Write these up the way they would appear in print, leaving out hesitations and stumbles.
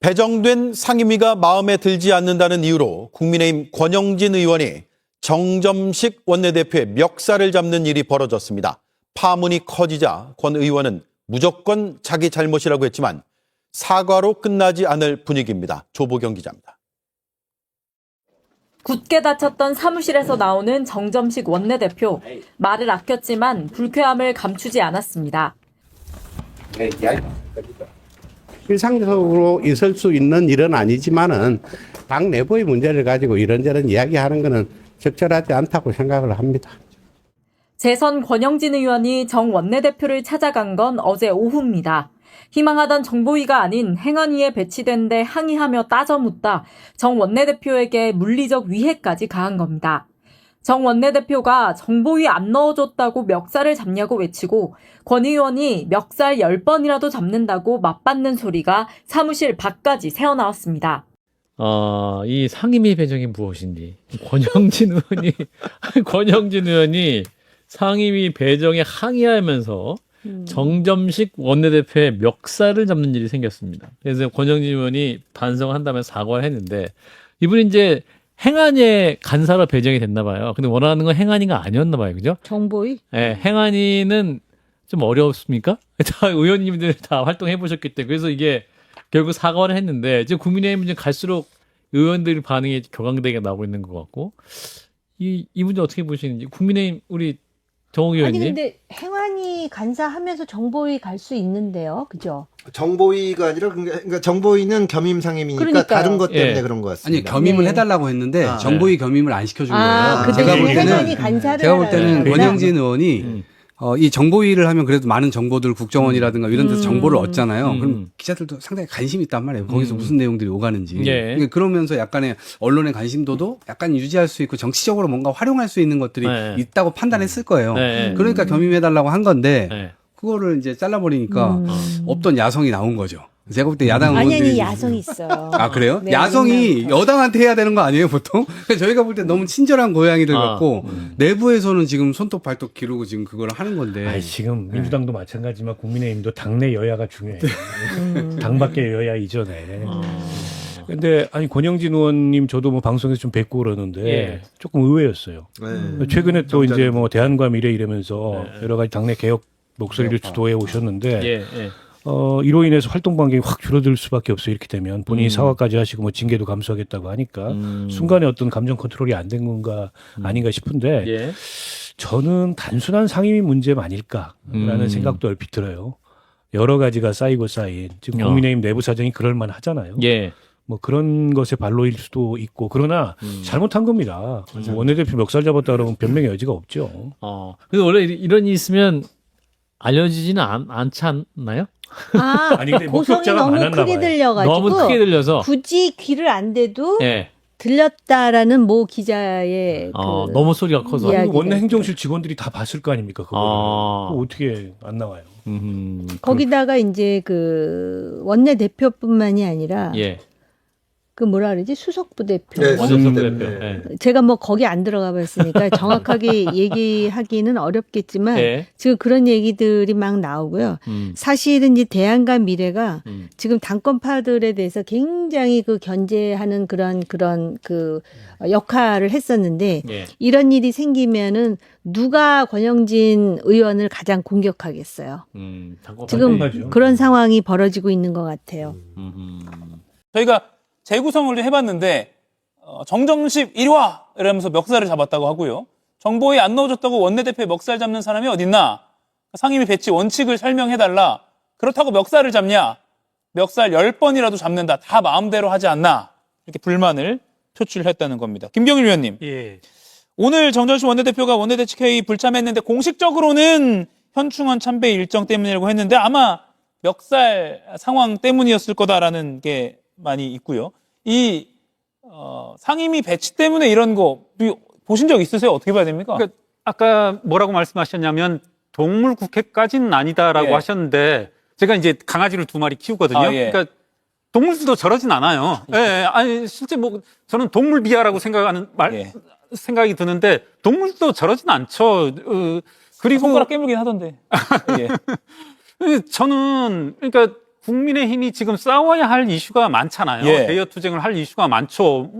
배정된 상임위가 마음에 들지 않는다는 이유로 국민의힘 권영진 의원이 정점식 원내대표의 멱살을 잡는 일이 벌어졌습니다. 파문이 커지자 권 의원은 무조건 자기 잘못이라고 했지만 사과로 끝나지 않을 분위기입니다. 조보경 기자입니다. 굳게 닫혔던 사무실에서 나오는 정점식 원내대표. 말을 아꼈지만 불쾌함을 감추지 않았습니다. 일상적으로 있을 수 있는 일은 아니지만은 당 내부의 문제를 가지고 이런저런 이야기하는 것은 적절하지 않다고 생각을 합니다. 재선 권영진 의원이 정 원내대표를 찾아간 건 어제 오후입니다. 희망하던 정보위가 아닌 행안위에 배치된 데 항의하며 따져 묻다 정 원내대표에게 물리적 위해까지 가한 겁니다. 정 원내대표가 정보위 안 넣어줬다고 멱살을 잡냐고 외치고 권 의원이 멱살 10번이라도 잡는다고 맞받는 소리가 사무실 밖까지 새어나왔습니다. 이 상임위 배정이 무엇인지 권영진 의원이 상임위 배정에 항의하면서 정점식 원내대표의 멱살을 잡는 일이 생겼습니다. 그래서 권영진 의원이 반성을 한다면 사과를 했는데 이분이 이제 행안위에 간사로 배정이 됐나 봐요. 근데 원하는 건 행안위가 아니었나 봐요. 그죠? 정보위? 네, 행안위는 좀 어렵습니까? 다 의원님들 다 활동해 보셨기 때문에 그래서 이게 결국 사과를 했는데 지금 국민의힘 이제 갈수록 의원들 반응이 격앙되게 나오고 있는 것 같고 이 문제 어떻게 보시는지 국민의힘 우리 정옥 의원님. 아니 근데 행안위 간사하면서 정보위 갈 수 있는데요, 그죠? 정보위가 아니라 그러니까 정보위는 겸임 상임이니까 그러니까요. 다른 것 때문에 예. 그런 것 같습니다. 아니 겸임을 네. 해달라고 했는데 아, 정보위 겸임을 안 시켜준 거예요. 근데 제가 볼 행안위 때는 간사를 제가 볼 때는 하라고 권영진 의원이 이 정보위를 하면 그래도 많은 정보들 국정원이라든가 이런 데서 정보를 얻잖아요. 그럼 기자들도 상당히 관심이 있단 말이에요. 거기서 무슨 내용들이 오가는지. 예. 그러니까 그러면서 약간의 언론의 관심도도 약간 유지할 수 있고 정치적으로 뭔가 활용할 수 있는 것들이 네. 있다고 판단했을 거예요. 네. 그러니까 겸임해달라고 한 건데 네. 그거를 이제 잘라버리니까 없던 야성이 나온 거죠. 제가 볼 때 야당 아니 의원들이 야성이 있어요. 아 그래요? 네, 야성이 옛날부터. 여당한테 해야 되는 거 아니에요 보통? 저희가 볼 때 너무 친절한 고양이들 같고 내부에서는 지금 손톱 발톱 기르고 지금 그걸 하는 건데. 아니, 지금 민주당도 마찬가지지만 국민의힘도 당내 여야가 중요해요. 당 밖의 여야 이전에. 근데 아니 권영진 의원님 저도 뭐 방송에서 좀 뵙고 그러는데 예. 조금 의외였어요. 네. 최근에 또 이제 뭐 대안과 미래 이러면서 네. 여러 가지 당내 개혁 목소리를 주도해 오셨는데 예, 예. 이로 인해서 활동 반경이 확 줄어들 수밖에 없어요. 이렇게 되면 본인이 사과까지 하시고 뭐 징계도 감수하겠다고 하니까 순간에 어떤 감정 컨트롤이 안 된 건가 아닌가 싶은데 예. 저는 단순한 상임위 문제 아닐까라는 생각도 얼핏 들어요. 여러 가지가 쌓이고 쌓인 지금 국민의힘 내부 사정이 그럴 만하잖아요. 예. 뭐 그런 것의 발로일 수도 있고 그러나 잘못한 겁니다. 원내대표 멱살 잡았다 그러면 변명의 여지가 없죠. 근데 원래 이런 일이 있으면 알려지지는 않지 않나요? 아니, 근데 고성이 목격자가 너무 많았나 크게 봐요. 들려가지고 너무 크게 들려서. 굳이 귀를 안 대도 예. 들렸다라는 모 기자의 너무 소리가 커서. 이야기. 원내 행정실 직원들이 다 봤을 거 아닙니까? 그거 어떻게 안 나와요? 거기다가 이제 그 원내 대표뿐만이 아니라 예. 그 뭐라 그러지 수석부 대표. 네, 원정선 네. 대표. 네. 예. 제가 뭐 거기 안 들어가 봤으니까 정확하게 얘기하기는 어렵겠지만 예. 지금 그런 얘기들이 막 나오고요. 사실은 이제 대안과 미래가 지금 당권파들에 대해서 굉장히 그 견제하는 그런 그 역할을 했었는데 예. 이런 일이 생기면은 누가 권영진 의원을 가장 공격하겠어요. 지금 당연하죠. 그런 상황이 벌어지고 있는 것 같아요. 저희가 재구성을 해봤는데 정점식 이리 와! 이러면서 멱살을 잡았다고 하고요. 정보에 안 넣어줬다고 원내대표에 멱살 잡는 사람이 어딨나? 상임위 배치 원칙을 설명해달라. 그렇다고 멱살을 잡냐? 멱살 10번이라도 잡는다. 다 마음대로 하지 않나? 이렇게 불만을 표출했다는 겁니다. 김경일 위원님. 예. 오늘 정전식 원내대표가 원내대책회의 불참했는데 공식적으로는 현충원 참배 일정 때문이라고 했는데 아마 멱살 상황 때문이었을 거다라는 게 많이 있고요. 이 상임위 배치 때문에 이런 거 보신 적 있으세요? 어떻게 봐야 됩니까? 그러니까 아까 뭐라고 말씀하셨냐면 동물 국회까지는 아니다라고 예. 하셨는데 제가 이제 강아지를 2마리 키우거든요. 아, 예. 그러니까 동물들도 저러진 않아요. 예, 아니 실제 뭐 저는 동물 비하라고 생각하는 예. 생각이 드는데 동물도 저러진 않죠. 그리고 손가락 깨물긴 하던데. 예. 저는 그러니까 국민의힘이 지금 싸워야 할 이슈가 많잖아요. 예. 대여 투쟁을 할 이슈가 많죠.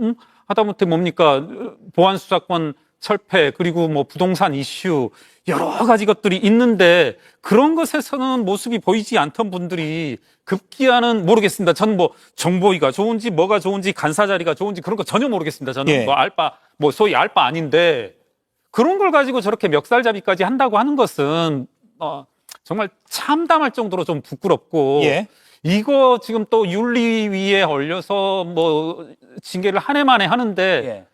하다못해 뭡니까? 보안 수사권 철폐, 그리고 뭐 부동산 이슈, 여러 가지 것들이 있는데 그런 것에서는 모습이 보이지 않던 분들이 급기야는 모르겠습니다. 저는 뭐 정보위가 좋은지 뭐가 좋은지 간사 자리가 좋은지 그런 거 전혀 모르겠습니다. 저는 예. 뭐 알바, 뭐 소위 알바 아닌데 그런 걸 가지고 저렇게 멱살잡이까지 한다고 하는 것은 정말 참담할 정도로 좀 부끄럽고 예. 이거 지금 또 윤리위에 올려서 뭐 징계를 한 해 만에 하는데 예.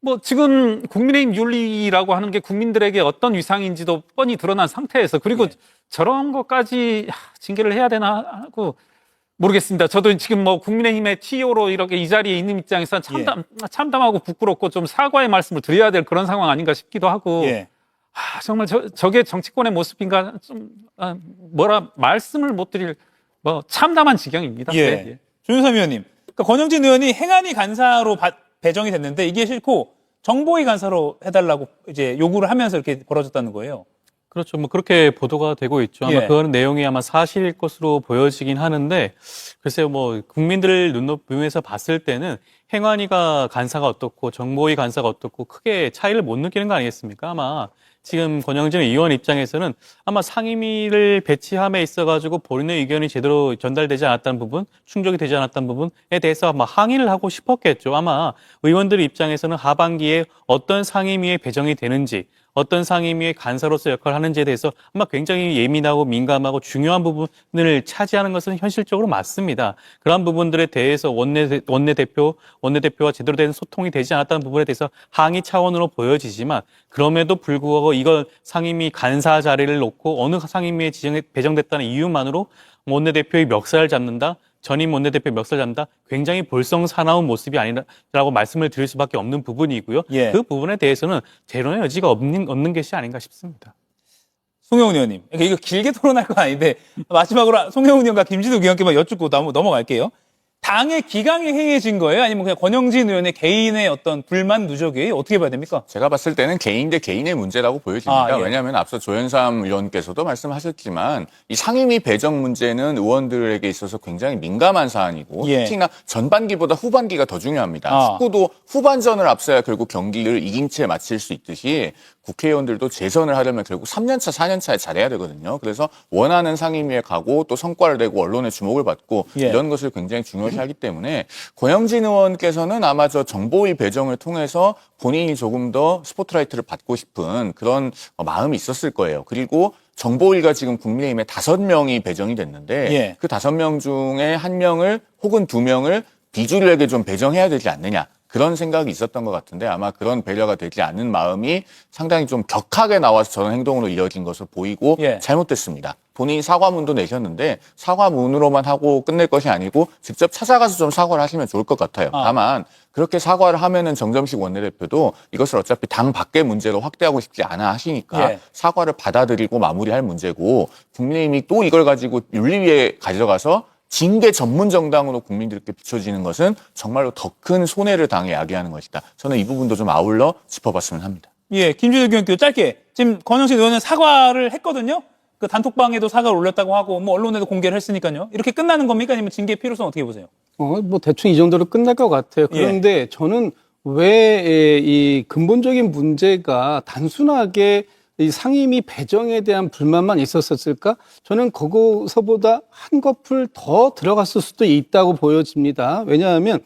뭐 지금 국민의힘 윤리라고 하는 게 국민들에게 어떤 위상인지도 뻔히 드러난 상태에서 그리고 저런 것까지 징계를 해야 되나 하고 모르겠습니다. 저도 지금 뭐 국민의힘의 TO로 이렇게 이 자리에 있는 입장에서 참담하고 부끄럽고 좀 사과의 말씀을 드려야 될 그런 상황 아닌가 싶기도 하고 예. 정말 저게 정치권의 모습인가 좀 뭐라 말씀을 못 드릴 뭐 참담한 지경입니다. 예. 네, 예. 조윤선 의원님, 그러니까 권영진 의원이 행안위 간사로 배정이 됐는데 이게 싫고 정보위 간사로 해달라고 이제 요구를 하면서 이렇게 벌어졌다는 거예요. 그렇죠. 뭐 그렇게 보도가 되고 있죠. 아마 예. 그런 내용이 아마 사실일 것으로 보여지긴 하는데 글쎄요, 뭐 국민들 눈높이에서 봤을 때는 행안위가 간사가 어떻고 정보위 간사가 어떻고 크게 차이를 못 느끼는 거 아니겠습니까? 아마 지금 권영진 의원 입장에서는 아마 상임위를 배치함에 있어가지고 본인의 의견이 제대로 전달되지 않았다는 부분, 충족이 되지 않았다는 부분에 대해서 아마 항의를 하고 싶었겠죠. 아마 의원들 입장에서는 하반기에 어떤 상임위에 배정이 되는지, 어떤 상임위의 간사로서 역할을 하는지에 대해서 아마 굉장히 예민하고 민감하고 중요한 부분을 차지하는 것은 현실적으로 맞습니다. 그러한 부분들에 대해서 원내대표와 제대로 된 소통이 되지 않았다는 부분에 대해서 항의 차원으로 보여지지만 그럼에도 불구하고 이걸 상임위 간사 자리를 놓고 어느 상임위에 배정됐다는 이유만으로 원내대표의 멱살을 잡는다. 전임 원내대표 멱살 잡는다. 굉장히 볼썽사나운 모습이 아니라고 말씀을 드릴 수밖에 없는 부분이고요. 예. 그 부분에 대해서는 재론의 여지가 없는 것이 아닌가 싶습니다. 송영훈 의원님, 그러니까 이거 길게 토론할 건 아닌데 마지막으로 송영훈 의원과 김진욱 의원께만 여쭙고 넘어갈게요. 당의 기강이 해이해진 거예요? 아니면 그냥 권영진 의원의 개인의 어떤 불만 누적이에요? 어떻게 봐야 됩니까? 제가 봤을 때는 개인 대 개인의 문제라고 보여집니다. 예. 왜냐하면 앞서 조현삼 의원께서도 말씀하셨지만 이 상임위 배정 문제는 의원들에게 있어서 굉장히 민감한 사안이고 예. 특히나 전반기보다 후반기가 더 중요합니다. 축구도 후반전을 앞서야 결국 경기를 이긴 채 마칠 수 있듯이 국회의원들도 재선을 하려면 결국 3년차, 4년차에 잘해야 되거든요. 그래서 원하는 상임위에 가고 또 성과를 내고 언론의 주목을 받고 예. 이런 것을 굉장히 중요시하기 때문에 권영진 의원께서는 아마 저 정보위 배정을 통해서 본인이 조금 더 스포트라이트를 받고 싶은 그런 마음이 있었을 거예요. 그리고 정보위가 지금 국민의힘에 5명이 배정이 됐는데 예. 그 5명 중에 1명을 혹은 2명을 비주류에게 좀 배정해야 되지 않느냐. 그런 생각이 있었던 것 같은데 아마 그런 배려가 되지 않는 마음이 상당히 좀 격하게 나와서 저런 행동으로 이어진 것으로 보이고 예. 잘못됐습니다. 본인이 사과문도 내셨는데 사과문으로만 하고 끝낼 것이 아니고 직접 찾아가서 좀 사과를 하시면 좋을 것 같아요. 다만 그렇게 사과를 하면은 정점식 원내대표도 이것을 어차피 당 밖의 문제로 확대하고 싶지 않아 하시니까 예. 사과를 받아들이고 마무리할 문제고 국민의힘이 또 이걸 가지고 윤리위에 가져가서 징계 전문 정당으로 국민들께 비춰지는 것은 정말로 더 큰 손해를 당해 야기하는 것이다. 저는 이 부분도 좀 아울러 짚어봤으면 합니다. 예, 김준욱 의원께도 짧게 지금 권영진 의원은 사과를 했거든요. 그 단톡방에도 사과를 올렸다고 하고 뭐 언론에도 공개를 했으니까요. 이렇게 끝나는 겁니까? 아니면 징계 필요성 어떻게 보세요? 뭐 대충 이 정도로 끝날 것 같아요. 그런데 저는 왜 이 근본적인 문제가 단순하게 이 상임위 배정에 대한 불만만 있었을까? 저는 그거서보다 한 거풀 더 들어갔을 수도 있다고 보여집니다. 왜냐하면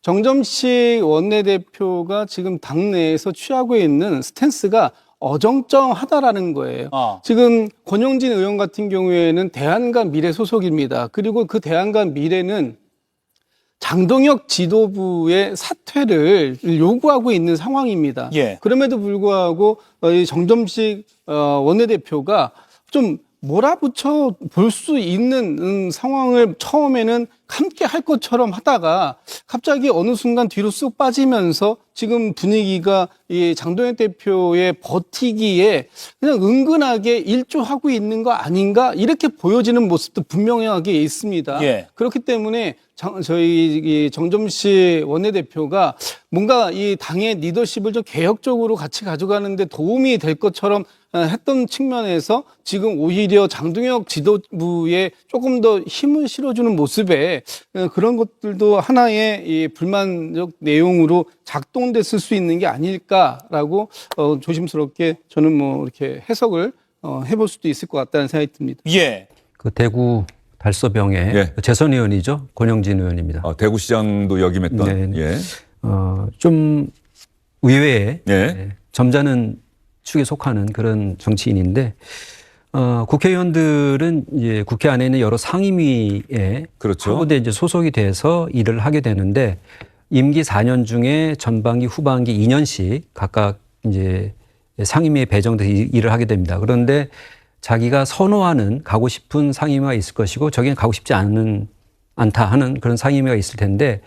정점식 원내대표가 지금 당내에서 취하고 있는 스탠스가 어정쩡하다라는 거예요. 지금 권영진 의원 같은 경우에는 대한과 미래 소속입니다. 그리고 그 대한과 미래는 장동혁 지도부의 사퇴를 요구하고 있는 상황입니다. 예. 그럼에도 불구하고 이 정점식 원내대표가 좀 몰아붙여 볼 수 있는 상황을 처음에는 함께 할 것처럼 하다가 갑자기 어느 순간 뒤로 쑥 빠지면서 지금 분위기가 이 장동혁 대표의 버티기에 그냥 은근하게 일조하고 있는 거 아닌가 이렇게 보여지는 모습도 분명하게 있습니다. 예. 그렇기 때문에 저희 이 정점식 원내대표가 뭔가 이 당의 리더십을 좀 개혁적으로 같이 가져가는데 도움이 될 것처럼 했던 측면에서 지금 오히려 장동혁 지도부에 조금 더 힘을 실어주는 모습에 그런 것들도 하나의 이 불만적 내용으로 작동됐을 수 있는 게 아닐까라고 조심스럽게 저는 뭐 이렇게 해석을 해볼 수도 있을 것 같다는 생각이 듭니다. 예. 그 대구 달서병의 예. 재선 의원이죠. 권영진 의원입니다. 대구시장도 역임했던. 네. 예. 좀 의외의 예. 점잖은 축에 속하는 그런 정치인인데 국회의원들은 이제 국회 안에 있는 여러 상임위에 그렇죠. 한 군데 이제 소속이 돼서 일을 하게 되는데 임기 4년 중에 전반기, 후반기 2년씩 각각 이제 상임위에 배정돼서 일을 하게 됩니다. 그런데 자기가 선호하는 가고 싶은 상임위가 있을 것이고 저기는 가고 싶지 않다 하는 그런 상임위가 있을 텐데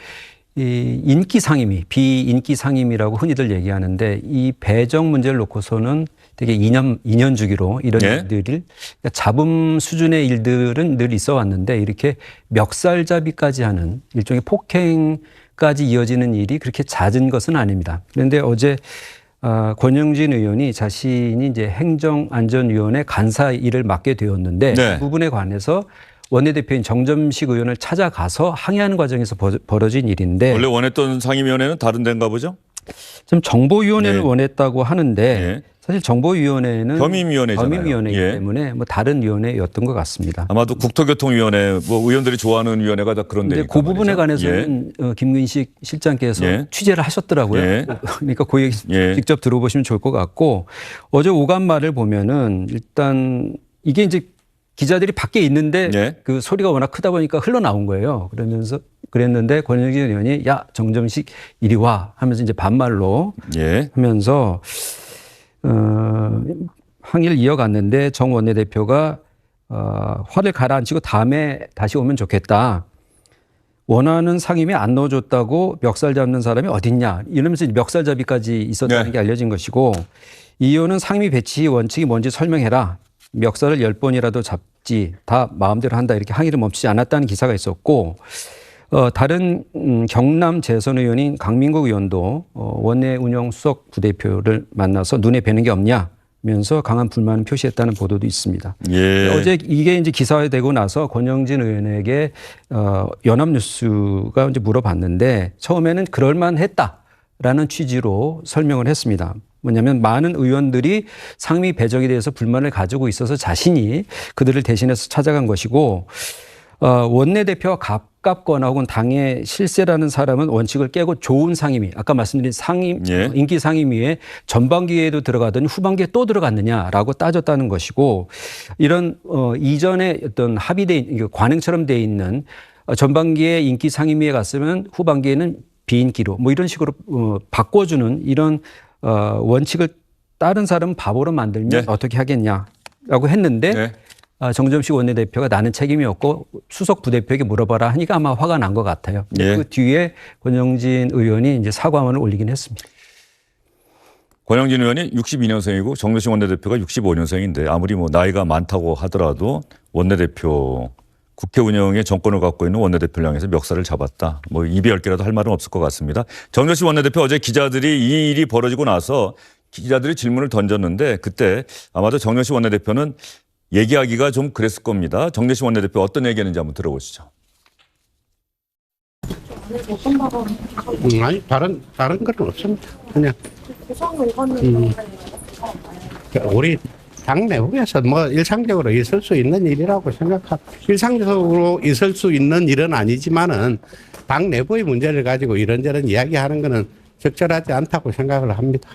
이 인기 상임위, 비인기 상임위라고 흔히들 얘기하는데 이 배정 문제를 놓고서는 되게 2년 주기로 이런 예. 일들을 그러니까 잡음 수준의 일들은 늘 있어 왔는데 이렇게 멱살잡이까지 하는 일종의 폭행까지 이어지는 일이 그렇게 잦은 것은 아닙니다. 그런데 어제 권영진 의원이 자신이 이제 행정안전위원회 간사 일을 맡게 되었는데 네. 그 부분에 관해서 원내대표인 정점식 의원을 찾아가서 항의하는 과정에서 벌어진 일인데 원래 원했던 상임위원회는 다른 데인가 보죠? 좀 정보위원회를 네. 원했다고 하는데 예. 사실 정보위원회는 겸임위원회잖아요. 겸임위원회이기 예. 때문에 뭐 다른 위원회였던 것 같습니다. 아마도 국토교통위원회, 뭐 의원들이 좋아하는 위원회가 다 그런 근데 데니까 그 부분에 말이죠. 관해서는 김근식 실장께서 예. 취재를 하셨더라고요. 예. 그러니까 그 얘기 예. 직접 들어보시면 좋을 것 같고 어제 오간말을 보면은 일단 이게 이제 기자들이 밖에 있는데 예. 그 소리가 워낙 크다 보니까 흘러나온 거예요. 그랬는데 권영진 의원이 야 정점식 이리 와 하면서 이제 반말로 예. 하면서 항의를 이어갔는데 정 원내대표가 화를 가라앉히고 다음에 다시 오면 좋겠다. 원하는 상임위 안 넣어줬다고 멱살 잡는 사람이 어딨냐 이러면서 멱살잡이까지 있었다는 네. 게 알려진 것이고 이 의원은 상임위 배치 원칙이 뭔지 설명해라. 멱살을 10번이라도 잡지 다 마음대로 한다 이렇게 항의를 멈추지 않았다는 기사가 있었고 다른 경남 재선 의원인 강민국 의원도 원내 운영 수석 부대표를 만나서 눈에 뵈는 게 없냐면서 강한 불만을 표시했다는 보도도 있습니다. 예. 어제 이게 이제 기사화되고 나서 권영진 의원에게 연합뉴스가 이제 물어봤는데 처음에는 그럴만했다라는 취지로 설명을 했습니다. 뭐냐면 많은 의원들이 상임위 배정에 대해서 불만을 가지고 있어서 자신이 그들을 대신해서 찾아간 것이고 원내대표와 가깝거나 혹은 당의 실세라는 사람은 원칙을 깨고 좋은 상임위 아까 말씀드린 예. 인기 상임위에 전반기에도 들어가더니 후반기에 또 들어갔느냐라고 따졌다는 것이고 이런 이전에 어떤 합의돼 관행처럼 돼 있는 전반기에 인기 상임위에 갔으면 후반기에는 비인기로 뭐 이런 식으로 바꿔주는 이런 원칙을 다른 사람 바보로 만들면 네. 어떻게 하겠냐라고 했는데 네. 정점식 원내대표가 나는 책임이 없고 수석 부대표에게 물어봐라 하니까 아마 화가 난 것 같아요. 예. 그 뒤에 권영진 의원이 이제 사과문을 올리긴 했습니다. 권영진 의원이 62년생이고 정점식 원내대표가 65년생인데 아무리 뭐 나이가 많다고 하더라도 원내대표 국회 운영의 정권을 갖고 있는 원내대표를 향해서 멱살을 잡았다. 뭐 입이 10개라도 할 말은 없을 것 같습니다. 정점식 원내대표 어제 기자들이 이 일이 벌어지고 나서 기자들이 질문을 던졌는데 그때 아마도 정점식 원내대표는 얘기하기가 좀 그랬을 겁니다. 정점식 원내대표 어떤 얘기했는지 한번 들어보시죠. 아니 다른 건 없습니다. 그냥 우리 당 내부에서 뭐 일상적으로 있을 수 있는 일이라고 생각합니다. 일상적으로 있을 수 있는 일은 아니지만은 당 내부의 문제를 가지고 이런저런 이야기하는 거는 적절하지 않다고 생각을 합니다.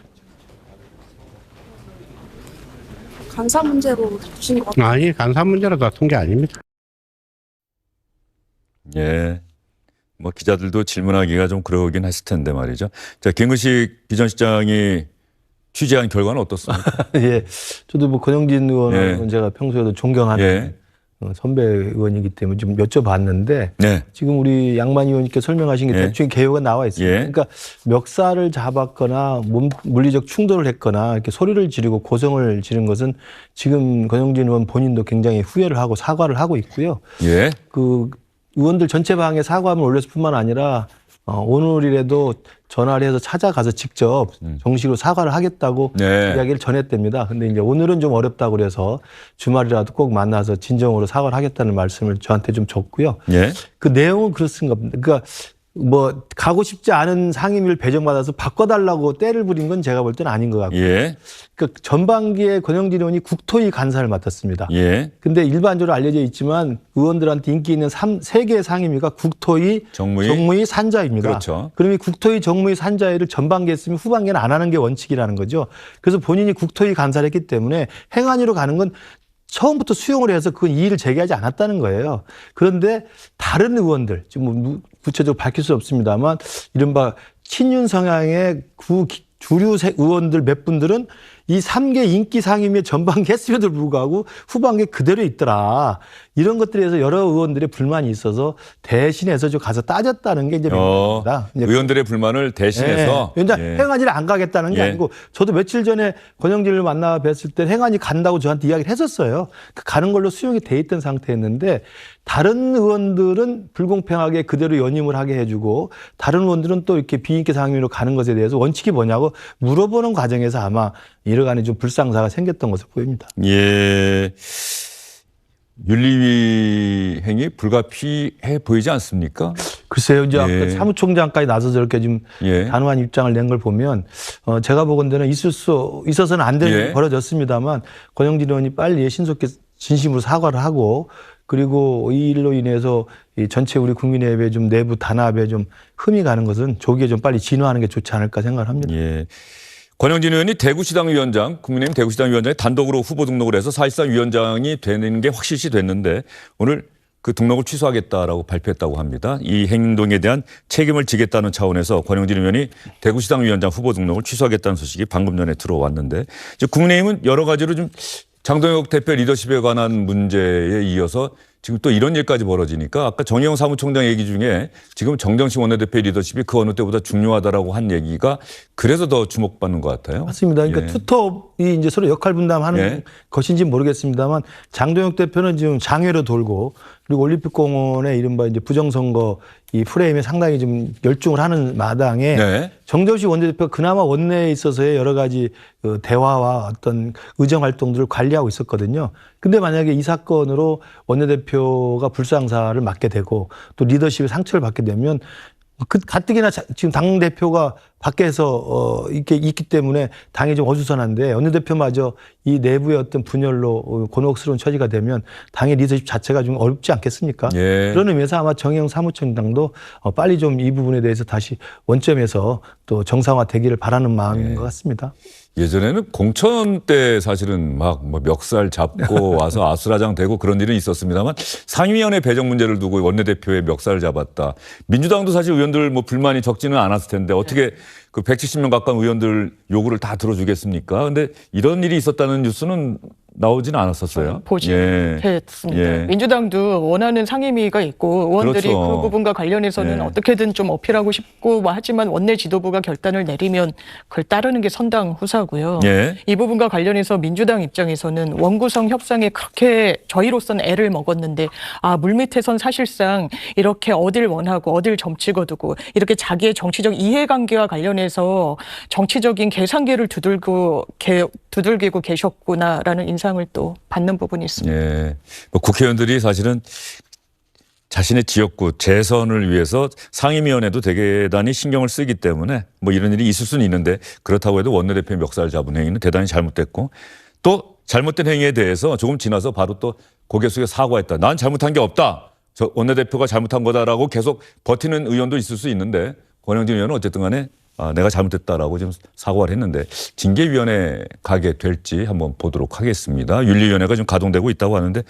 간사 문제로 다투신 것 같아요. 아니 간사 문제로 다툰 게 아닙니다. 예. 뭐 기자들도 질문하기가 좀 그러긴 했을 텐데 말이죠. 자, 김근식 비전실장이 취재한 결과는 어떻습니까? 예. 저도 뭐 권영진 의원은 예. 제가 평소에도 존경하는 예. 선배 의원이기 때문에 좀 여쭤봤는데 네. 지금 우리 양만 의원님께 설명하신 게 예. 대충 개요가 나와 있습니다. 예. 그러니까 멱살을 잡았거나 물리적 충돌을 했거나 이렇게 소리를 지르고 고성을 지른 것은 지금 권영진 의원 본인도 굉장히 후회를 하고 사과를 하고 있고요. 예. 그 의원들 전체 방에 사과함을 올렸을 뿐만 아니라 오늘이라도 전화를 해서 찾아가서 직접 정식으로 사과를 하겠다고 네. 이야기를 전했답니다. 근데 이제 오늘은 좀 어렵다고 그래서 주말이라도 꼭 만나서 진정으로 사과를 하겠다는 말씀을 저한테 좀 줬고요. 예. 그 내용은 그렇습니다. 그러니까 뭐 가고 싶지 않은 상임위를 배정받아서 바꿔달라고 때를 부린 건 제가 볼 때는 아닌 것 같고요. 예. 그러니까 전반기에 권영진 의원이 국토위 간사를 맡았습니다. 예. 근데 일반적으로 알려져 있지만 의원들한테 인기 있는 3개의 상임위가 국토위, 정무위, 산자위입니다. 그렇죠. 그러면 국토위, 정무위, 산자위를 전반기에 했으면 후반기에는 안 하는 게 원칙이라는 거죠. 그래서 본인이 국토위 간사를 했기 때문에 행안위로 가는 건 처음부터 수용을 해서 그건 이의를 제기하지 않았다는 거예요. 그런데 다른 의원들, 지금 뭐 구체적으로 밝힐 수 없습니다만 이른바 친윤 성향의 주류 의원들 몇 분들은 이 3개 인기 상임위에 전반기 했음에도 불구하고 후반기에 그대로 있더라. 이런 것들에 대해서 여러 의원들의 불만이 있어서 대신해서 좀 가서 따졌다는 게 이제 명분입니다. 의원들의 불만을 대신해서. 네. 왜냐하면 행안위를 안 가겠다는 게 예. 아니고 저도 며칠 전에 권영진을 만나 뵀을 때 행안위 간다고 저한테 이야기를 했었어요. 가는 걸로 수용이 돼 있던 상태였는데 다른 의원들은 불공평하게 그대로 연임을 하게 해주고 다른 의원들은 또 이렇게 비인기 상임위로 가는 것에 대해서 원칙이 뭐냐고 물어보는 과정에서 아마 이러간에 좀 불상사가 생겼던 것으로 보입니다. 예. 윤리위 행위 불가피해 보이지 않습니까? 글쎄요, 이제 예. 아까 사무총장까지 나서 저렇게 좀 단호한 입장을 낸 걸 보면 제가 보건대는 있어서는 안 되는 일이 벌어졌습니다만 권영진 의원이 빨리 신속히 진심으로 사과를 하고 그리고 이 일로 인해서 이 전체 우리 국민의회 좀 내부 단합에 좀 흠이 가는 것은 조기에 좀 빨리 진화하는 게 좋지 않을까 생각을 합니다. 예. 권영진 의원이 대구시당 위원장, 국민의힘 대구시당 위원장에 단독으로 후보 등록을 해서 사실상 위원장이 되는 게 확실시 됐는데 오늘 그 등록을 취소하겠다라고 발표했다고 합니다. 이 행동에 대한 책임을 지겠다는 차원에서 권영진 의원이 대구시당 위원장 후보 등록을 취소하겠다는 소식이 방금 전에 들어왔는데 이제 국민의힘은 여러 가지로 좀 장동혁 대표 리더십에 관한 문제에 이어서 지금 또 이런 일까지 벌어지니까 아까 정의용 사무총장 얘기 중에 지금 정정식 원내대표의 리더십이 그 어느 때보다 중요하다라고 한 얘기가 그래서 더 주목받는 것 같아요. 맞습니다. 그러니까 투톱이 이제 서로 역할 분담하는 것인지 모르겠습니다만 장동혁 대표는 지금 장외로 돌고 그리고 올림픽공원의 이른바 이제 부정선거 이 프레임에 상당히 좀 열중을 하는 마당에 정정식 원내대표가 그나마 원내에 있어서의 여러 가지 그 대화와 어떤 의정 활동들을 관리하고 있었거든요. 근데 만약에 이 사건으로 원내대표가 불상사를 맡게 되고 또 리더십의 상처를 받게 되면 가뜩이나 지금 당대표가 밖에서 이렇게 있기 때문에 당이 좀 어수선한데 원내대표마저 이 내부의 어떤 분열로 곤혹스러운 처지가 되면 당의 리더십 자체가 좀 어렵지 않겠습니까? 그런 의미에서 아마 정의용 사무총장도 빨리 좀 이 부분에 대해서 다시 원점에서 또 정상화되기를 바라는 마음인 것 같습니다. 예전에는 공천 때 사실은 막 뭐 멱살 잡고 와서 아수라장 되고 그런 일은 있었습니다만 상임위원회 배정 문제를 두고 원내대표의 멱살을 잡았다. 민주당도 사실 의원들 뭐 불만이 적지는 않았을 텐데 어떻게 그 170명 가까운 의원들 요구를 다 들어주겠습니까? 근데 이런 일이 있었다는 뉴스는 나오지는 않았었어요. 보지 못했습니다. 민주당도 원하는 상임위가 있고 의원들이 그 부분과 관련해서는 어떻게든 좀 어필하고 싶고 뭐 하지만 원내 지도부가 결단을 내리면 그걸 따르는 게 선당후사고요. 이 부분과 관련해서 민주당 입장에서는 원구성 협상에 그렇게 저희로서는 애를 먹었는데 물밑에선 사실상 이렇게 어딜 원하고 어딜 점치고 두고 이렇게 자기의 정치적 이해관계와 관련해서 정치적인 계산기를 두들기고 계셨구나라는 인상을 또 받는 부분이 있습니다. 뭐 국회의원들이 사실은 자신의 지역구 재선을 위해서 상임위원회도 대단히 신경을 쓰기 때문에 뭐 이런 일이 있을 수는 있는데 그렇다고 해도 원내대표의 멱살 잡은 행위는 대단히 잘못됐고 또 잘못된 행위에 대해서 조금 지나서 바로 또 고개 숙여 사과했다. 난 잘못한 게 없다. 저 원내대표가 잘못한 거다라고 계속 버티는 의원도 있을 수 있는데 권영진 의원은 어쨌든 간에 내가 잘못했다라고 지금 사과를 했는데 징계위원회 가게 될지 한번 보도록 하겠습니다. 윤리위원회가 지금 가동되고 있다고 하는데